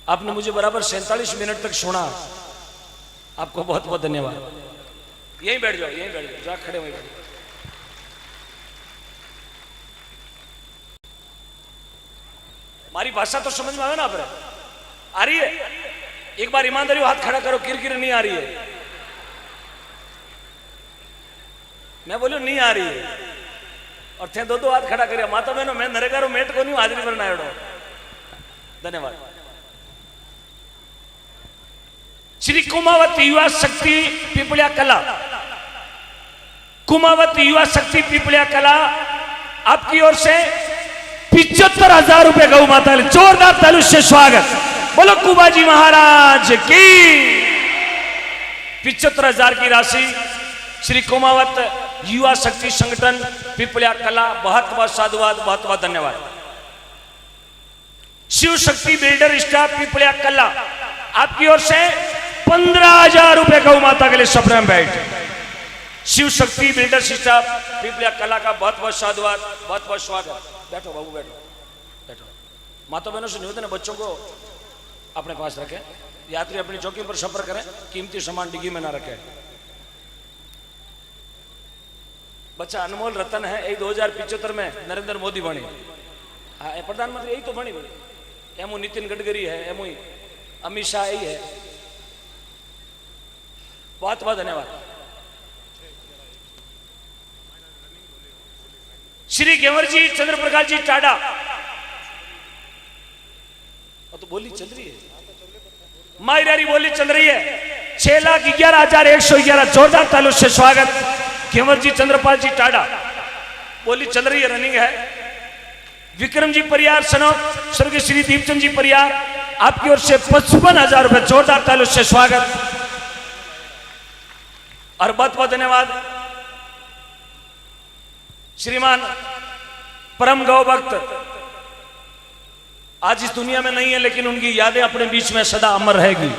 आपने मुझे बराबर 47 मिनट तक सुना, आपको बहुत बहुत धन्यवाद। यहीं बैठ जाओ, यहीं बैठ जाओ, जहाँ खड़े वहीं बैठ जाओ। हमारी भाषा तो समझ में आवे ना? आप आ रही है? एक बार ईमानदारी हाथ खड़ा करो, किरकिर नहीं आ रही है। मैं बोलू नहीं आ रही है, और थे दो हाथ खड़ा करिए। माता बहनों, मैं नरेगा मेट को नहीं हाजिरी भरना है। धन्यवाद। श्री कुमावत युवा शक्ति पिपलिया कला, कुमावत युवा शक्ति पिपलिया कला आपकी ओर से 75,000 रुपए गौ माता, जोरदार ताली से स्वागत। बोलो कुबाजी महाराज की। 75,000 की राशि श्री कुमावत युवा शक्ति संगठन पिपलिया कला, बहुत बहुत साधुवाद, बहुत बहुत धन्यवाद। शिव शक्ति बिल्डर स्टाफ पिपलिया कला आपकी ओर से 15,000 रुपए गौ माता के लिए सपने में बैठ। शिव शक्ति बिल्डर स्टाफ पिपलिया कला का बहुत बहुत साधुवाद, बहुत बहुत स्वागत। बैठो बाबू, बैठो बैठो। माता बहनों से निवेदन है, बच्चों को अपने पास रखें। यात्री अपनी चौकी पर सफर करें, कीमती सामान डिग्गी में ना रखें। बच्चा अनमोल रतन है। यही 2075 में नरेंद्र मोदी बने, हाँ प्रधानमंत्री, यही तो बनी। एमओ नितिन गडकरी है, एमओ अमित शाह यही है। बहुत बहुत धन्यवाद। श्री गेवर जी चंद्र प्रकाश जी टाडा, तो बोली चल रही है, मायरारी बोली चल रही है। 6,11,111 जोरदार तालु से स्वागत। गेवर जी चंद्रपाल जी टाडा, बोली चल रही है, रनिंग है। विक्रम जी परियार सनौत, स्वर्गीय श्री दीपचंद जी परियार आपकी ओर से 55,000 रुपए, जोरदार तालु से स्वागत और बहुत बहुत धन्यवाद। श्रीमान परम गौ भक्त आज इस दुनिया में नहीं है, लेकिन उनकी यादें अपने बीच में सदा अमर रहेगी।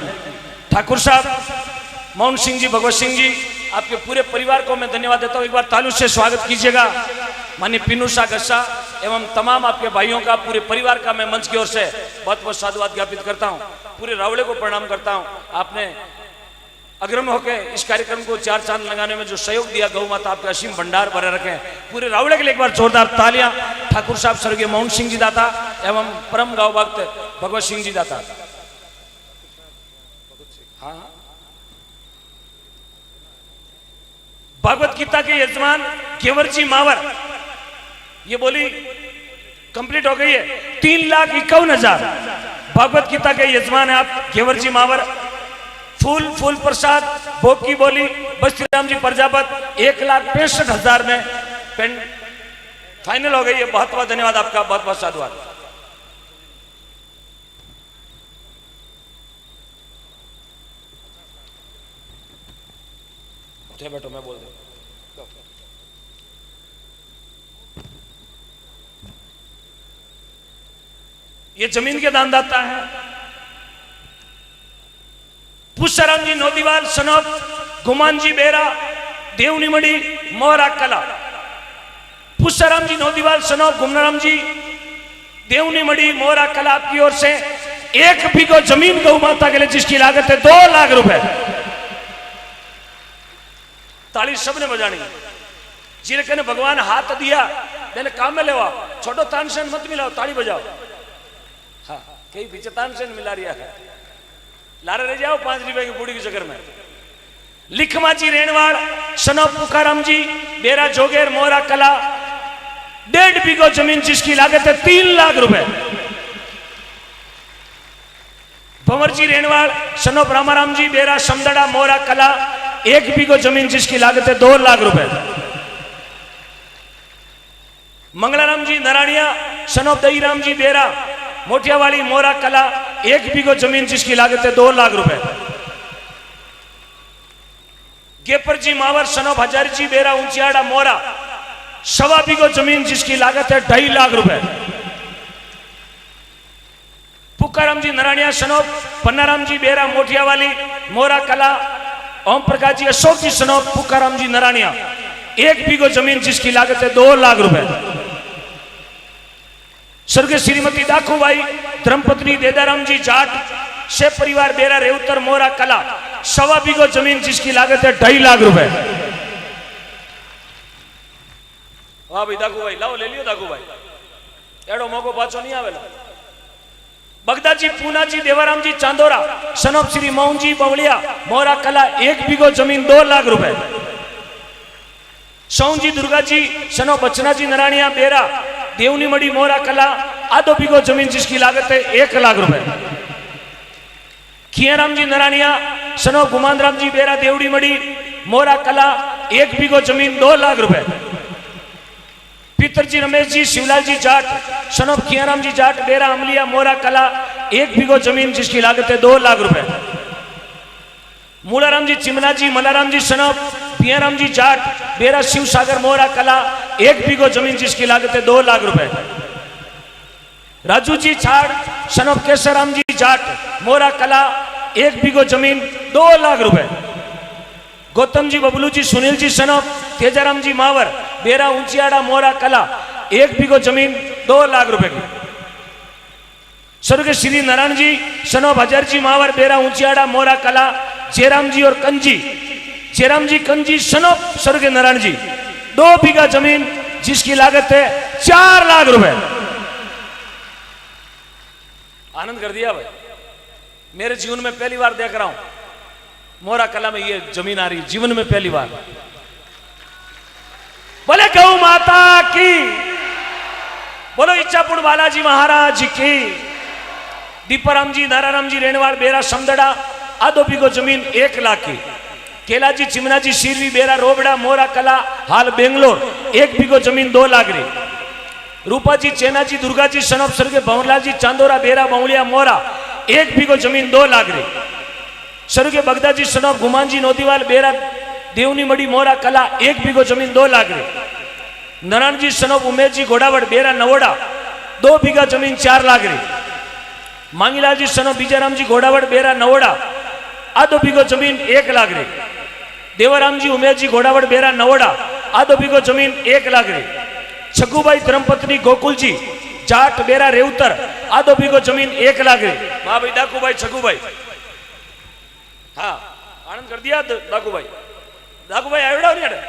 ठाकुर साहब मोहन सिंह जी, भगवत सिंह जी, आपके पूरे परिवार को मैं धन्यवाद देता हूं। एक बार तालू से स्वागत कीजिएगा। माननीय पिनू शाह गस्सा एवं तमाम आपके भाइयों का, पूरे परिवार का मैं मंच की ओर से बहुत बहुत साधुवाद ज्ञापित करता हूं। पूरे रावड़े को प्रणाम करता हूं। आपने अग्रम होकर इस कार्यक्रम को 4 चांद लगाने में जो सहयोग दिया, गौ माता आपका असीम भंडार भरे रखें। पूरे रावड़े के लिए एक बार जोरदार तालियां। ठाकुर साहब स्वर्गीय मोहन सिंह जी दाता एवं परम गौ भक्त भगवत सिंह जी दाता। हाँ, भागवत गीता के यजमान केवर जी मावर, ये बोली कंप्लीट हो गई है। 3,51,000 भागवत गीता के यजमान है आप केवर जी मावर। फूल प्रसाद भोग की बोली बस्ती राम जी प्रजापत 1,65,000 में पेन फाइनल हो गई है। बहुत बहुत धन्यवाद आपका, बहुत बहुत साधुवाद। बैठो, मैं बोल दूं। ये जमीन के दानदाता है पुष्पराम जी नौदीवाल सनौत, गुमान जी बेरा, देवनीमड़ी मोहरा कला। पुष्पराम जी नौदीवाल सनौत, गुमनाराम जी देवनीमड़ी मोहरा कला आपकी ओर से 1 बीघो जमीन गौ माता के लिए, जिसकी लागत है 2 लाख रुपए। ताली सबने बजानी। जिनके ने भगवान हाथ दिया मैंने काम में लेवा, छोटो तानसेन मत मिलाओ, ताली बजाओ। हाँ, कई पीछे तानसेन मिला रिया है, लारे रह जाओ 5 रुपए की पूड़ी के चक्कर में। लिखमा जी रेणवाड़ सनो पुकाराम जी बेरा जोगेर मोहरा कला 1.5 बीघो जमीन, जिसकी लागत है 3 लाख रुपए। भंवर जी रेणवाड़ सनो रामाराम जी बेरा समदड़ा मोहरा कला 1 बीघो जमीन, जिसकी लागत है 2 लाख रुपए। मंगलाराम जी नारायणिया सनो दईराम जी बेरा मोटियावाली मोहरा कला 1 बीघो जमीन, जिसकी लागत है 2 लाख रुपए। गेपर जी मावर सनो हजारी जी बेरा ऊंचियाड़ा मोहरा 1.25 बीघो जमीन, जिसकी लागत है 2.5 लाख रुपए। पुकाराम जी नारायणिया सनो पन्नाराम जी बेरा मोटियावाली मोहरा कला ओम प्रकाश जी अशोक जी सनो पुकाराम जी नारायणिया 1 बीघो जमीन, जिसकी लागत है 2 लाख रुपए। स्वर्गीय श्रीमती दाखूबाई धर्मपत्नी देदाराम जी जाट से परिवार बेरा रेवतर मोरा कला 1.25 बीघो जमीन जिसकी लागत है 2.5 लाख रुपए। वाह भाई दागू भाई लाओ ले लियो दागू भाई, एडो मोको पाछो नहीं आवेलो। बगदाजी पूना जी देवाराम जी चांदोरा सनोप श्री मोहन जी बवलिया मोरा कला 1 बीघो जमीन 2 लाख रुपए। सोन जी दुर्गा जी सनो बचना जी नरानिया बेरा देवनी मड़ी मोरा कला आधो बीघो जमीन जिसकी लागत है 1 लाख रुपए। खियाराम जी नरानिया सनो गुमानराम जी बेरा देवड़ी मड़ी मोरा कला 1 बीघो जमीन 2 लाख रुपए। पितर जी रमेश जी शिवलाल जी जाट सनो खियाराम जी जाट बेरा अमलिया मोरा कला 1 बीघो जमीन जिसकी लागत है 2 लाख रुपए। मूलाराम जी चिमना जी मलाराम जी सनब पियाराम जी जाट बेरा शिव सागर मोरा कला 1 बीघो जमीन जिसकी लागत है 2 लाख रुपए। राजू जी छाड़ सनब केसराम जी जाट मोरा कला 1 बीघो जमीन 2 लाख रुपए। गौतम जी बबलू जी सुनील जी सनब तेजाराम जी मावर बेरा ऊंचियाड़ा मोरा कला 1 बीघो जमीन 2 लाख रुपए की। स्वर्ग श्री नारायण जी सनब हजार जी मावर बेरा ऊंचियाड़ा मोरा कला जयराम जी और कंजी जयराम जी कंजी सनब स्वर्ग नारायण जी 2 बीघा जमीन जिसकी लागत है 4 लाख रुपए। आनंद कर दिया भाई, मेरे जीवन में पहली बार देख रहा हूं मोरा कला में ये जमीन आ रही, जीवन में पहली बार। बोले गौ माता की, बोलो इच्छापुर बालाजी महाराज की। दीपाराम जी नारायण जी रेणवाड़ बेरा समदड़ा आधो बीघो जमीन 1 लाख की। केला जी चिमना जी शिरवी बेरा रोबड़ा मोरा कला हाल बेंगलोर 1 बीघो जमीन 2 लाख री। रूपा जी चेना जी दुर्गा जी सनब स्वर्गीय भंवरलाल जी चांदोरा बेरा बौलिया मोरा 1 बीघो जमीन 2 लाख री। स्वर्गीय बगदा जी सनब गुमान जी नोदीवाल बेरा देवनी मड़ी मोरा कला 1 बीघो जमीन 2 लाख री। नारायण जी सनब उमेश जी घोड़ावड़ बेरा नवोड़ा 2 बीघा जमीन 4 लाख री। मांगीलाल जी सनब बीजाराम जी घोड़ावड़ बेरा नवोड़ा आधो बीघो जमीन 1 लाख री। देवाराम जी उमेश जी घोड़ावड़ बेरा नवोड़ा आधो बीघो जमीन 1 लाख री। छगुभाई धर्मपत्नी गोकुल जी जाट बेरा रेवतर आधो बीघो जमीन 1 लाख री। वाह भाई डाकू भाई छगू भाई, हाँ आनंद कर दिया डाकू भाई। डाकू भाई आवड़ा नहीं अड़े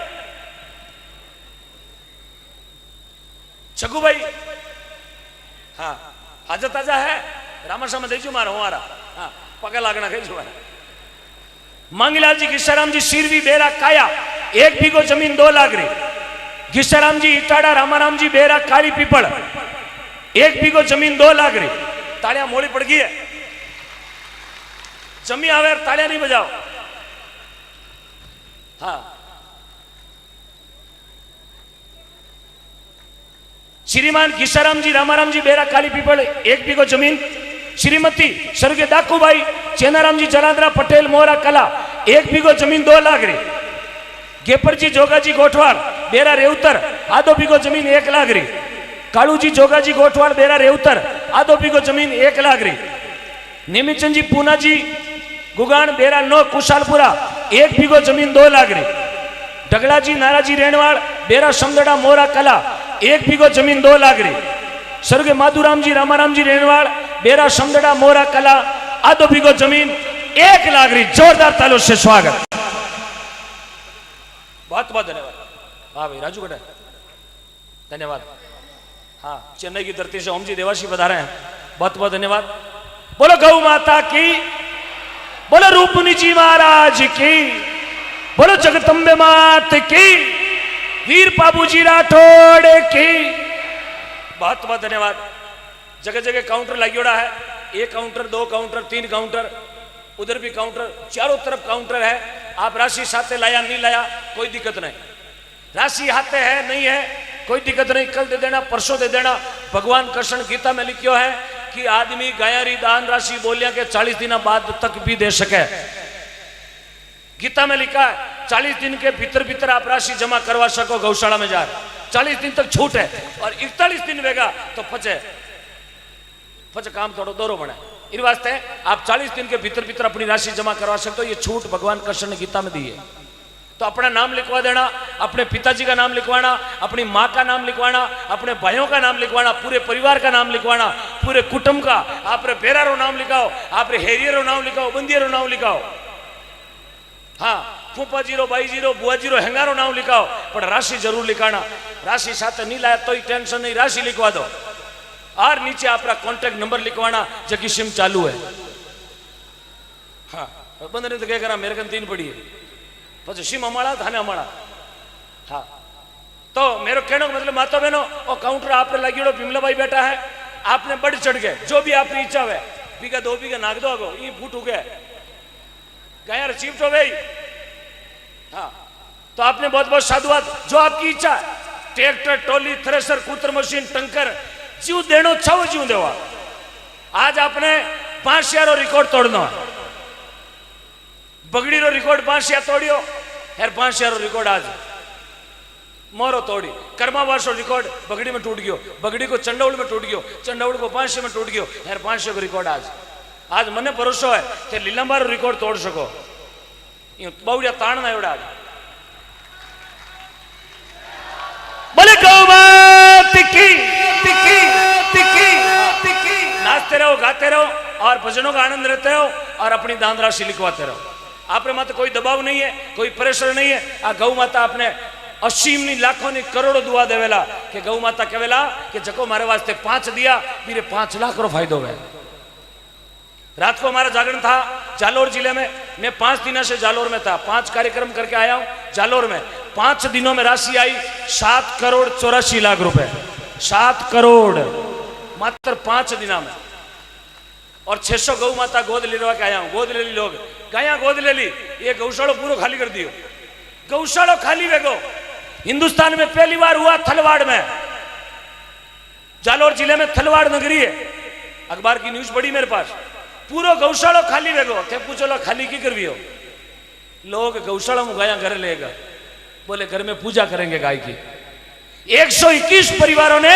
छगू भाई, हाँ हाजर ताजा है रामाशा में देखो मारा हमारा, हाँ पका लागना कहीं छुआ। मांगीलाल जी किशाराम जी शिरवी बेरा काया 1 बीघो जमीन 2 लाख री। किशाराम जी इटाड़ा रामाराम जी बेरा काली पीपल 1 बीघो जमीन 2 लाख री। तालियां मोड़ी पड़ गई है, जमी आवे तालियां नहीं बजाओ। हाँ श्रीमान किशाराम जी रामाराम जी बेरा काली पीपल 1 बीघो जमीन। श्रीमती स्वर्गीय दाकूबाई चेनाराम जी जलांद्रा पटेल मोरा कला 1 बीघो जमीन 2 लाख री। गेपर जी जोगा जी गोठवाड़ बेरा रेवतर आधो बीघो जमीन 1 लाख री। कालू जी जोगा जी गोठवाड़ बेरा रेवतर आधो बीघो जमीन 1 लाख री। नेमिचंद जी पूना जी गुगान बेरा नो कुशालपुरा 1 बीघो जमीन 2 लाख री। ढगड़ा जी नाराजी रेणवाड़ बेरा समदड़ा मोरा कला 1 बीघो जमीन 2 लाख री। स्वर्गीय माधुराम जी रामाराम जी रेणवाड़ बेरा समदड़ा मोरा कला आधो बीघो जमीन 1 लाख री। जोरदार तालियों से स्वागत, बहुत बहुत धन्यवाद। हाँ भाई राजू बेटा धन्यवाद। हाँ चेन्नई की धरती से ओम जी देवाशी पधारे हैं, बहुत बहुत धन्यवाद। बोलो गौ माता की, बोलो रूपनी जी महाराज की, बोलो जगदम्बे मात की, वीर बाबू जी राठौड़ की, बहुत बहुत धन्यवाद। जगह जगह काउंटर लगी है, 1 काउंटर 2 काउंटर 3 काउंटर, उधर भी काउंटर, चारों तरफ काउंटर है। आप राशि साथे लाया नहीं लाया कोई दिक्कत नहीं, राशि हाथे है नहीं है कोई दिक्कत नहीं, कल दे देना परसों दे देना। भगवान कृष्ण गीता में लिखियो है कि आदमी गायरी दान राशि बोलिया के 40 दिन बाद तक भी दे सके। गीता में लिखा है 40 दिन के भीतर भीतर आप राशि जमा करवा सको गौशाला में जा, 40 दिन तक छूट है। और 41 दिन वेगा तो फचे काम थोड़ा दोरो बने। इन वास्ते आप 40 दिन के भीतर भीतर अपनी राशि जमा करवा सकते हो, ये छूट भगवान कृष्ण ने गीता में दी है। तो अपना नाम लिखवा देना, अपने पिताजी का नाम लिखवाना, अपनी माँ का नाम लिखवाना, अपने भाइयों का नाम लिखवाना, पूरे परिवार का नाम लिखवाना, पूरे कुटुंब का। आपने बेरारो नाम लिखाओ, आपने हेरियरो नाम लिखाओ, बंदियरो नाम लिखाओ, हाँ फूफा जीरो, बाई जीरो, बुआ जीरो, हेंगारो नाम लिखाओ, पर राशि जरूर लिखाना। राशि साथ नहीं लाया तो टेंशन नहीं, राशि लिखवा दो। और नीचे आपका कॉन्टेक्ट नंबर लिखवाना जबकि सिम चालू है। हाँ बंद नहीं तो क्या करा, मेरे कन 3 पड़ी है, પછી સિમ અમાળા થાને અમાળા। हाँ तो मेरे कहने का मतलब माता बहनों, और काउंटर आप पे लगी बिमला भाई बैठा है, आपने बढ़ चढ़ गए जो भी आपकी इच्छा है, बीघा 2 बीघा नाग दो आगो, ये फूट हो गया गया चिफ्ट हो गई। हाँ तो आपने बहुत बहुत साधुवाद, जो आपकी इच्छा है, ट्रैक्टर, टोली, थ्रेसर, कूतर मशीन, टंकर, जीव देनो छव जीव देवा। आज आपने 5 शेयरो रिकॉर्ड तोड़ना है, बगड़ी रो रिकॉर्ड 5 शेयर तोड़ियो, यार 5 शेयर रिकॉर्ड आज मोरो तोड़ी। कर्मावास रिकॉर्ड बगड़ी में टूट गयो, बगड़ी को चंडौड़ में टूट गयो, चंडौड़ को 500 में टूट गयो, यार 500 को रिकॉर्ड आज मने भरोसो है कि लीलांबार रिकॉर्ड तोड़ सको। बावड़िया ताणना एवढा आज बोले गौ माता की तिकी तिकी तिकी। नाचते रहो, गाते रहो और भजनों का आनंद लेते रहो और अपनी दान राशि लिखवाते रहो। आपने माता कोई दबाव नहीं है, कोई प्रेशर नहीं है। आ गौ माता आपने असीमनी लाखों करोड़ों दुआ देवेला कि गौ माता कहेला कि जको मारे वास्ते 5 दिया मेरे 5 लाख रो फायदो है। रात को हमारा जागरण था जालोर जिले में, मैं 5 दिनों से जालोर में था, 5 कार्यक्रम करके आया हूं जालोर में। 5 दिनों में राशि आई 7 करोड़ 84 लाख रुपए, 7 करोड़ मात्र 5 दिनों में। और 600 गौ माता गोद लेवा के आया हूं, गोद ले ली लोग, गाया गोद ले ली, ये गौशाला पूरा खाली कर दियो। गौशाला खाली वेगो हिंदुस्तान में पहली बार हुआ थलवाड़ में, जालोर जिले में थलवाड़ नगरी है, अखबार की न्यूज पड़ी मेरे पास, पूरा गौशाला खाली वेगो। थे पूछो लो खाली की करवी हो, लोग गौशाला में गाया घर लेगा, बोले घर में पूजा करेंगे गाय की। 121 परिवारों ने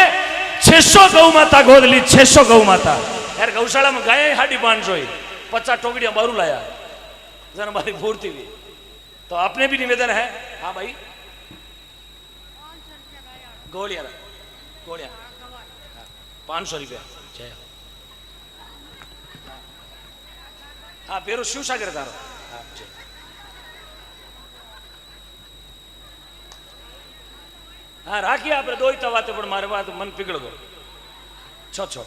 600 गौ माता गोद ली, 600 गौ माता। यार गौशाला में गाय 550 50 टोकड़ियां बारू लाया जन हमारी पूर्ति हुई। तो आपने भी निवेदन है, हाँ भाई गोलियां गोलियां 500 रुपया। हाँ पेरो शिवसागर तारो, हाँ हाँ राखी आप 2 तवाते पण मारे बात मन पिघल गो। छो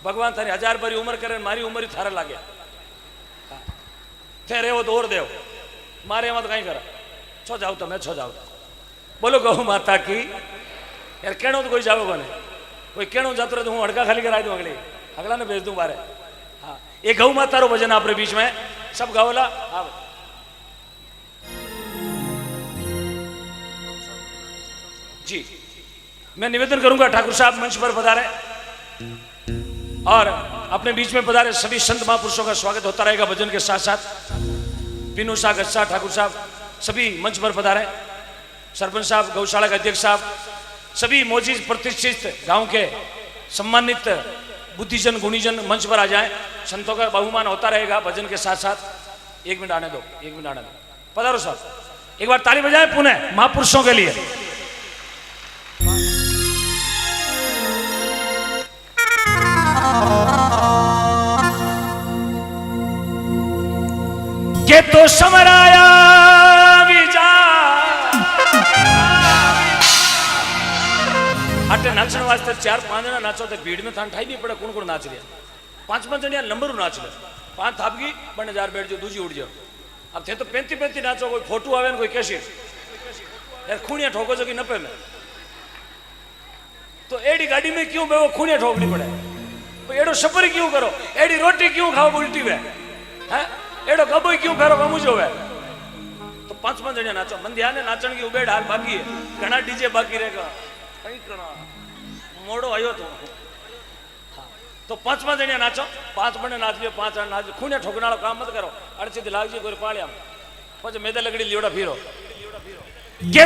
भगवान थारी 1000 भरी उम्र करे, मारी उम्र थारा लागे थे रेवो तो और देव मारे एम तो कहीं करा छो जाओ तो मैं छो जाओ। बोलो गौ माता की। यार कहनो तो कोई जाओ को नहीं, कोई कहनो जातो रहे तो हूँ हड़का खाली करा दूँ, अगला ने भेज दूँ बारे। हाँ ये गौ माता रो भजन आपरे बीच में सब गावला। हाँ जी मैं निवेदन करूंगा ठाकुर साहब मंच पर पधारे और अपने बीच में पधारे सभी संत महापुरुषों का स्वागत होता रहेगा भजन के साथ साथ। पिनू शाह गच्छा ठाकुर साहब सभी मंच पर पधारे, सरपंच साहब, गौशाला के अध्यक्ष साहब, सभी मौजूद प्रतिष्ठित गांव के सम्मानित बुद्धिजन गुणीजन मंच पर आ जाएं। संतों का बहुमान होता रहेगा भजन के साथ साथ। 1 मिनट आने दो, 1 मिनट आने दो, पधारो साहब। एक बार ताली बजाएं पुनः महापुरुषों के लिए। ये तो समराया विजा अटे नाचने वास्ते 4-5 जना नाचो तो भीड़ में थान ठाई नहीं पड़े कौन नाच रहा। 5-5 जणिया नंबर नाच ले, 5 थापगी बने 1000 बैठ जाओ, दूजी उड़ जाओ। अब थे तो 35-35 नाचो, कोई फोटो आवे कोई कैसे यार खूणिया ठोको जो कि नपे में तो एडी गाड़ी में क्यों बेवो खूणिया ठोकनी पड़े, एडो सफर क्यों करो, एडी रोटी क्यों खाओ उल्टी वे हैं, एडो गबो क्यों फेरो गमुजो वे। तो 5-5 जणिया नाचो, मन ध्यान है नाचन की उबेड़ हाल बाकी है, घना डीजे बाकी रहेगा कई कणा मोड़ो आयो तो। हाँ तो 5-5 जणिया नाचो, 5 बने नाच लियो, 5 जण नाच, खूणिया ठोकने वाला काम मत करो, अड़चीत लागजी कोई पाळ्या પછી મેદા લગડી લીવડા ફીરો।